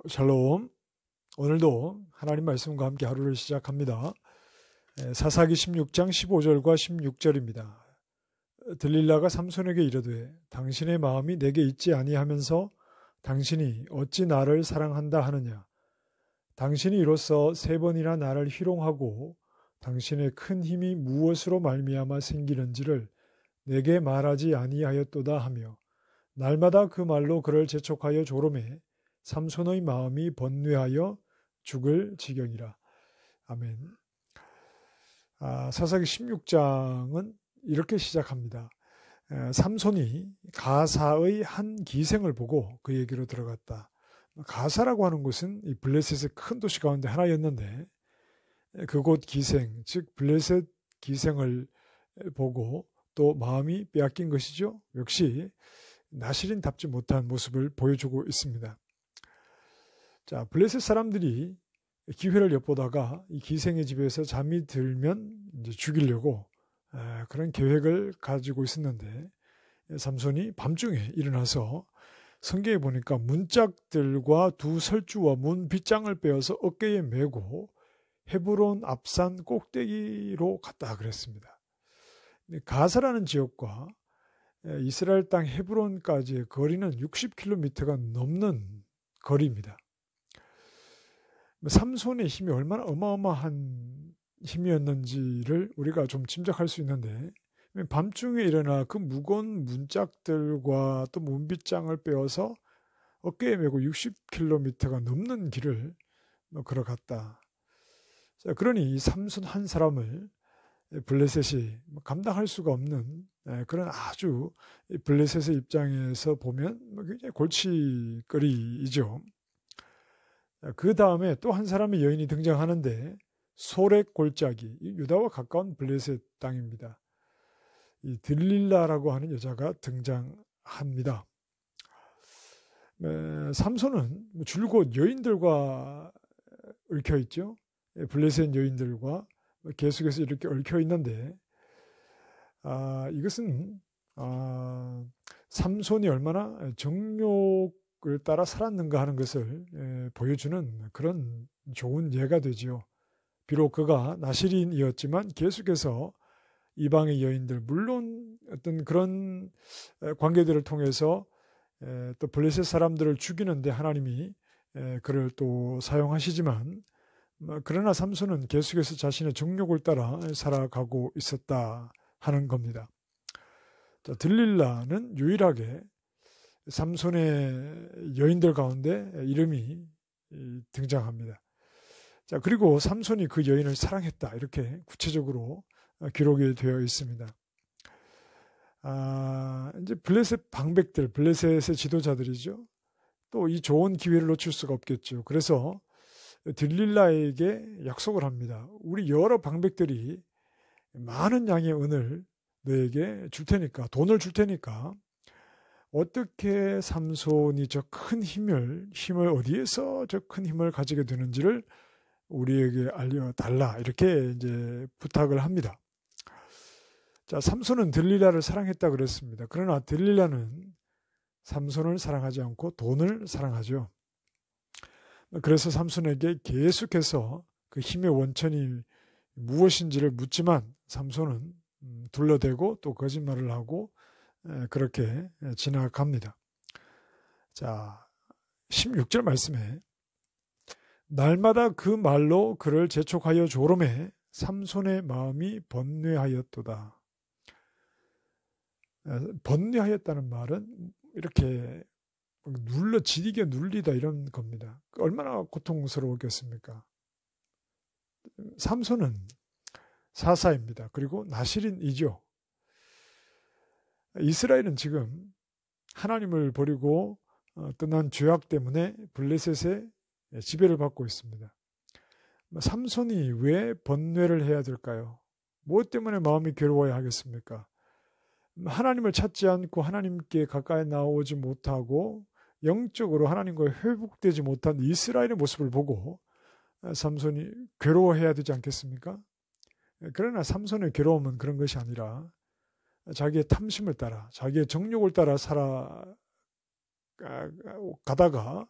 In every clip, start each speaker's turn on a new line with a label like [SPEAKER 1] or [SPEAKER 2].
[SPEAKER 1] 샬롬. 오늘도 하나님 말씀과 함께 하루를 시작합니다. 사사기 16장 15절과 16절입니다. 들릴라가 삼손에게 이르되 당신의 마음이 내게 있지 아니하면서 당신이 어찌 나를 사랑한다 하느냐. 당신이 이로써 3번이나 나를 희롱하고 당신의 큰 힘이 무엇으로 말미암아 생기는지를 내게 말하지 아니하였도다 하며 날마다 그 말로 그를 재촉하여 조르매 삼손의 마음이 번뇌하여 죽을 지경이라. 아멘. 사사기 16장은 이렇게 시작합니다. 삼손이 가사의 한 기생을 보고 그 얘기로 들어갔다. 가사라고 하는 곳은 이 블레셋의 큰 도시 가운데 하나였는데 그곳 기생, 즉 블레셋 기생을 보고 또 마음이 빼앗긴 것이죠. 역시 나실인답지 못한 모습을 보여주고 있습니다. 자, 블레셋 사람들이 기회를 엿보다가 이 기생의 집에서 잠이 들면 이제 죽이려고 그런 계획을 가지고 있었는데 삼손이 밤중에 일어나서 성경에 보니까 문짝들과 두 설주와 문 빗장을 빼어서 어깨에 메고 헤브론 앞산 꼭대기로 갔다 그랬습니다. 가사라는 지역과 이스라엘 땅 헤브론까지의 거리는 60km가 넘는 거리입니다. 삼손의 힘이 얼마나 어마어마한 힘이었는지를 우리가 좀 짐작할 수 있는데 밤중에 일어나 그 무거운 문짝들과 또 문빗장을 빼어서 어깨에 메고 60km가 넘는 길을 걸어갔다. 자, 그러니 이 삼손 한 사람을 블레셋이 감당할 수가 없는 그런 아주 블레셋의 입장에서 보면 굉장히 골칫거리이죠. 그 다음에 또 한 사람의 여인이 등장하는데 소렉 골짜기, 유다와 가까운 블레셋 땅입니다. 이 들릴라라고 하는 여자가 등장합니다. 삼손은 줄곧 여인들과 얽혀 있죠. 블레셋 여인들과 계속해서 이렇게 얽혀 있는데 이것은 삼손이 얼마나 정욕을 따라 살았는가 하는 것을 보여주는 그런 좋은 예가 되지요. 비록 그가 나실인이었지만 계속해서 이방의 여인들, 물론 어떤 그런 관계들을 통해서 또 블레셋 사람들을 죽이는데 하나님이 그를 또 사용하시지만 그러나 삼손은 계속해서 자신의 정욕을 따라 살아가고 있었다 하는 겁니다. 자, 들릴라는 유일하게 삼손의 여인들 가운데 이름이 등장합니다. 자, 그리고 삼손이 그 여인을 사랑했다 이렇게 구체적으로 기록이 되어 있습니다. 이제 블레셋 방백들, 블레셋의 지도자들이죠. 또 이 좋은 기회를 놓칠 수가 없겠죠. 그래서 들릴라에게 약속을 합니다. 우리 여러 방백들이 많은 양의 은을 너에게 줄 테니까, 돈을 줄 테니까 어떻게 삼손이 저 큰 힘을 어디에서 저 큰 힘을 가지게 되는지를 우리에게 알려달라 이렇게 이제 부탁을 합니다. 자, 삼손은 들릴라를 사랑했다 그랬습니다. 그러나 들릴라는 삼손을 사랑하지 않고 돈을 사랑하죠. 그래서 삼손에게 계속해서 그 힘의 원천이 무엇인지를 묻지만 삼손은 둘러대고 또 거짓말을 하고 그렇게 지나갑니다. 자, 16절 말씀에 날마다 그 말로 그를 재촉하여 조르매 삼손의 마음이 번뇌하였도다. 번뇌하였다는 말은 이렇게 지디게 눌리다 이런 겁니다. 얼마나 고통스러웠겠습니까? 삼손은 사사입니다. 그리고 나실인이죠. 이스라엘은 지금 하나님을 버리고 떠난 죄악 때문에 블레셋의 지배를 받고 있습니다. 삼손이 왜 번뇌를 해야 될까요? 무엇 때문에 마음이 괴로워야 하겠습니까? 하나님을 찾지 않고 하나님께 가까이 나오지 못하고 영적으로 하나님과 회복되지 못한 이스라엘의 모습을 보고 삼손이 괴로워해야 되지 않겠습니까? 그러나 삼손의 괴로움은 그런 것이 아니라 자기의 탐심을 따라 자기의 정욕을 따라 살아가다가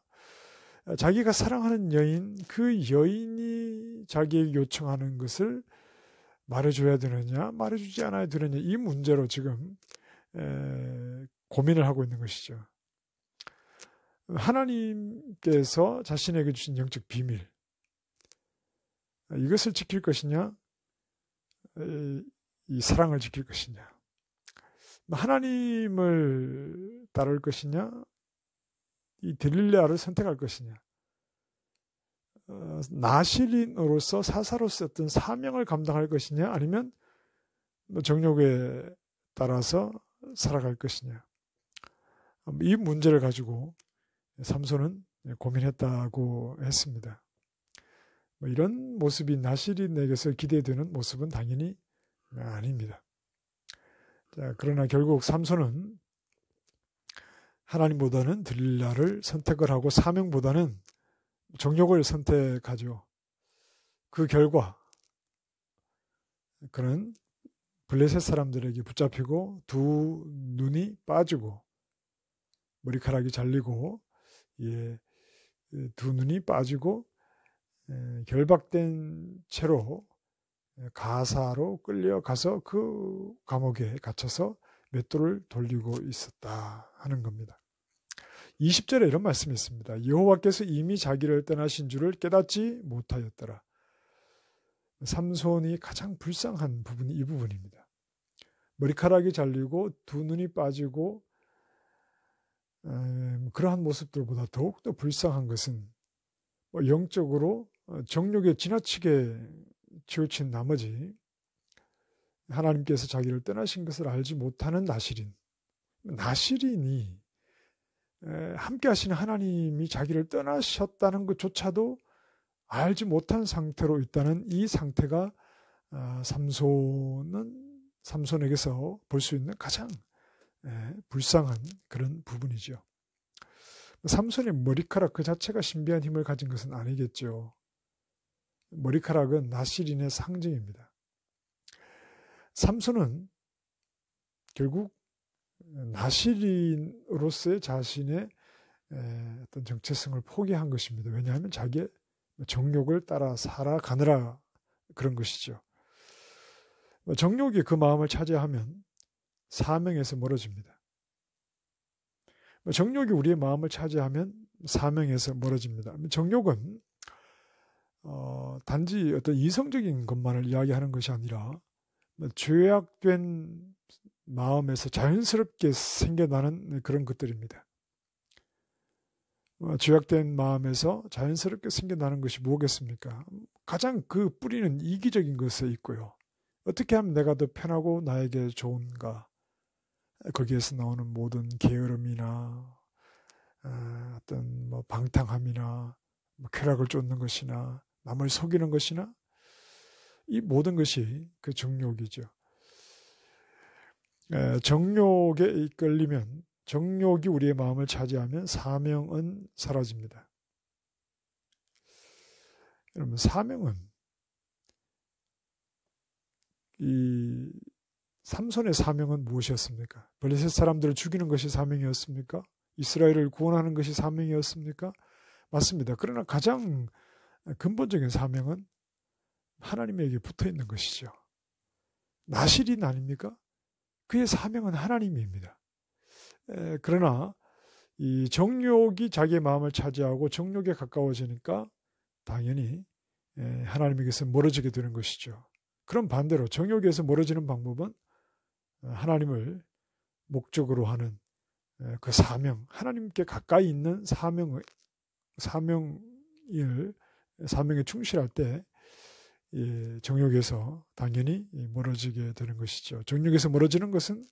[SPEAKER 1] 자기가 사랑하는 여인, 그 여인이 자기에게 요청하는 것을 말해줘야 되느냐, 말해주지 않아야 되느냐, 이 문제로 지금 고민을 하고 있는 것이죠. 하나님께서 자신에게 주신 영적 비밀, 이것을 지킬 것이냐, 이 사랑을 지킬 것이냐, 하나님을 따를 것이냐, 이 들릴레아를 선택할 것이냐, 나실인으로서 사사로서 어떤 사명을 감당할 것이냐, 아니면 정욕에 따라서 살아갈 것이냐, 이 문제를 가지고 삼손은 고민했다고 했습니다. 이런 모습이 나실인에게서 기대되는 모습은 당연히 아닙니다. 자, 그러나 결국 삼손은 하나님보다는 들릴라를 선택을 하고 사명보다는 정욕을 선택하죠. 그 결과 그는 블레셋 사람들에게 붙잡히고 두 눈이 빠지고 머리카락이 잘리고 두 눈이 빠지고 결박된 채로 가사로 끌려가서 그 감옥에 갇혀서 맷돌을 돌리고 있었다 하는 겁니다. 20절에 이런 말씀이 있습니다. 여호와께서 이미 자기를 떠나신 줄을 깨닫지 못하였더라. 삼손이 가장 불쌍한 부분이 이 부분입니다. 머리카락이 잘리고 두 눈이 빠지고 그러한 모습들보다 더욱더 불쌍한 것은 영적으로 정욕에 지나치게 치우친 나머지 하나님께서 자기를 떠나신 것을 알지 못하는 나실인이 함께 하시는 하나님이 자기를 떠나셨다는 것조차도 알지 못한 상태로 있다는 이 상태가 삼손에게서 볼 수 있는 가장 불쌍한 그런 부분이죠. 삼손의 머리카락 그 자체가 신비한 힘을 가진 것은 아니겠죠. 머리카락은 나실인의 상징입니다. 삼손은 결국 나실인으로서의 자신의 어떤 정체성을 포기한 것입니다. 왜냐하면 자기의 정욕을 따라 살아가느라 그런 것이죠. 정욕이 그 마음을 차지하면 사명에서 멀어집니다. 정욕이 우리의 마음을 차지하면 사명에서 멀어집니다. 정욕은 단지 어떤 이성적인 것만을 이야기하는 것이 아니라 죄악된 마음에서 자연스럽게 생겨나는 그런 것들입니다. 죄악된 마음에서 자연스럽게 생겨나는 것이 뭐겠습니까? 가장 그 뿌리는 이기적인 것에 있고요. 어떻게 하면 내가 더 편하고 나에게 좋은가? 거기에서 나오는 모든 게으름이나 어떤 방탕함이나 쾌락을 쫓는 것이나 남을 속이는 것이나 이 모든 것이 그 정욕이죠. 정욕에 이끌리면 정욕이 우리의 마음을 차지하면 사명은 사라집니다. 여러분, 사명은 이 삼손의 사명은 무엇이었습니까? 블레셋 사람들을 죽이는 것이 사명이었습니까? 이스라엘을 구원하는 것이 사명이었습니까? 맞습니다. 그러나 가장 근본적인 사명은 하나님에게 붙어 있는 것이죠. 나실인 아닙니까? 그의 사명은 하나님입니다. 그러나 이 정욕이 자기의 마음을 차지하고 정욕에 가까워지니까 당연히 하나님에게서 멀어지게 되는 것이죠. 그럼 반대로 정욕에서 멀어지는 방법은 하나님을 목적으로 하는 그 사명, 하나님께 가까이 있는 사명에 충실할 때 정욕에서 당연히 멀어지게 되는 것이죠. 정욕에서 멀어지는 것은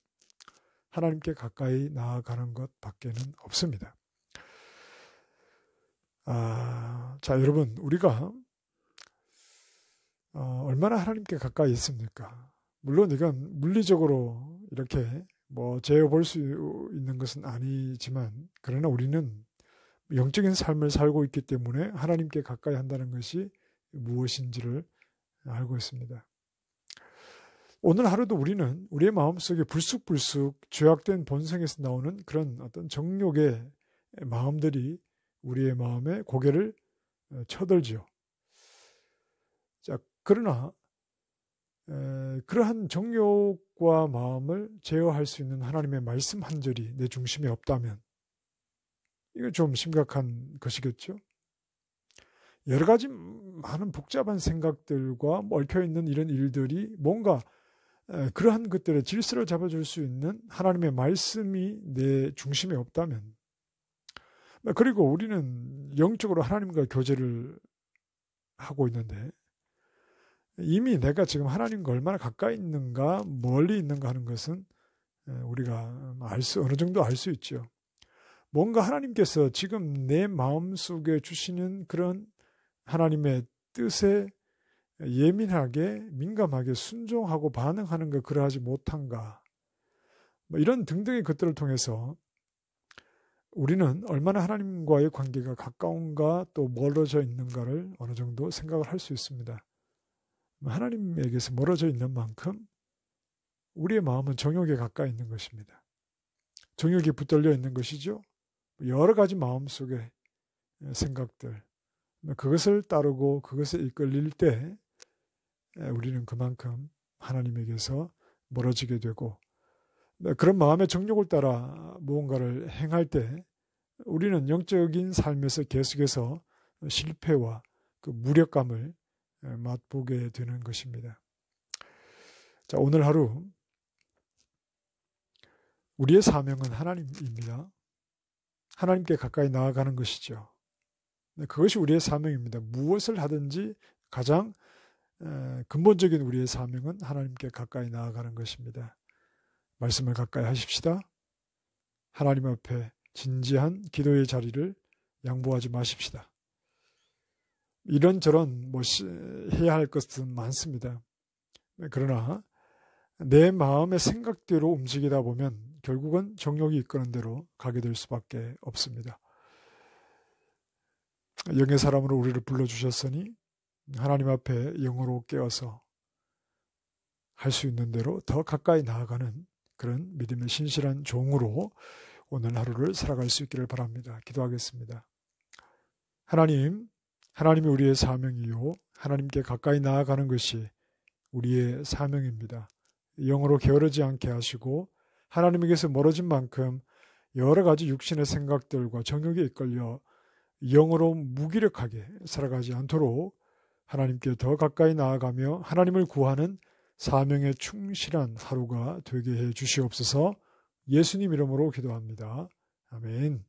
[SPEAKER 1] 하나님께 가까이 나아가는 것밖에는 없습니다. 자, 여러분, 우리가 얼마나 하나님께 가까이 있습니까? 물론 이건 물리적으로 이렇게 재어볼 수 있는 것은 아니지만, 그러나 우리는 영적인 삶을 살고 있기 때문에 하나님께 가까이 한다는 것이 무엇인지를 알고 있습니다. 오늘 하루도 우리는 우리의 마음속에 불쑥불쑥 죄악된 본성에서 나오는 그런 어떤 정욕의 마음들이 우리의 마음에 고개를 쳐들지요. 자, 그러나 그러한 정욕과 마음을 제어할 수 있는 하나님의 말씀 한 절이 내 중심에 없다면 이거 좀 심각한 것이겠죠. 여러 가지 많은 복잡한 생각들과 얽혀있는 이런 일들이 뭔가 그러한 것들의 질서를 잡아줄 수 있는 하나님의 말씀이 내 중심에 없다면, 그리고 우리는 영적으로 하나님과 교제를 하고 있는데 이미 내가 지금 하나님과 얼마나 가까이 있는가 멀리 있는가 하는 것은 우리가 어느 정도 알 수 있죠. 뭔가 하나님께서 지금 내 마음속에 주시는 그런 하나님의 뜻에 예민하게 민감하게 순종하고 반응하는 것 그러하지 못한가, 이런 등등의 것들을 통해서 우리는 얼마나 하나님과의 관계가 가까운가 또 멀어져 있는가를 어느 정도 생각을 할 수 있습니다. 하나님에게서 멀어져 있는 만큼 우리의 마음은 정욕에 가까이 있는 것입니다. 정욕이 붙들려 있는 것이죠. 여러 가지 마음속의 생각들, 그것을 따르고 그것에 이끌릴 때 우리는 그만큼 하나님에게서 멀어지게 되고, 그런 마음의 정욕을 따라 무언가를 행할 때 우리는 영적인 삶에서 계속해서 실패와 그 무력감을 맛보게 되는 것입니다. 자, 오늘 하루 우리의 사명은 하나님입니다. 하나님께 가까이 나아가는 것이죠. 그것이 우리의 사명입니다. 무엇을 하든지 가장 근본적인 우리의 사명은 하나님께 가까이 나아가는 것입니다. 말씀을 가까이 하십시다. 하나님 앞에 진지한 기도의 자리를 양보하지 마십시다. 이런저런 해야 할 것은 많습니다. 그러나 내 마음의 생각대로 움직이다 보면 결국은 정욕이 이끄는 대로 가게 될 수밖에 없습니다. 영의 사람으로 우리를 불러주셨으니 하나님 앞에 영으로 깨어서 할 수 있는 대로 더 가까이 나아가는 그런 믿음의 신실한 종으로 오늘 하루를 살아갈 수 있기를 바랍니다. 기도하겠습니다. 하나님이 우리의 사명이요, 하나님께 가까이 나아가는 것이 우리의 사명입니다. 영으로 게으르지 않게 하시고 하나님에게서 멀어진 만큼 여러 가지 육신의 생각들과 정욕에 이끌려 영으로 무기력하게 살아가지 않도록 하나님께 더 가까이 나아가며 하나님을 구하는 사명에 충실한 하루가 되게 해 주시옵소서. 예수님 이름으로 기도합니다. 아멘.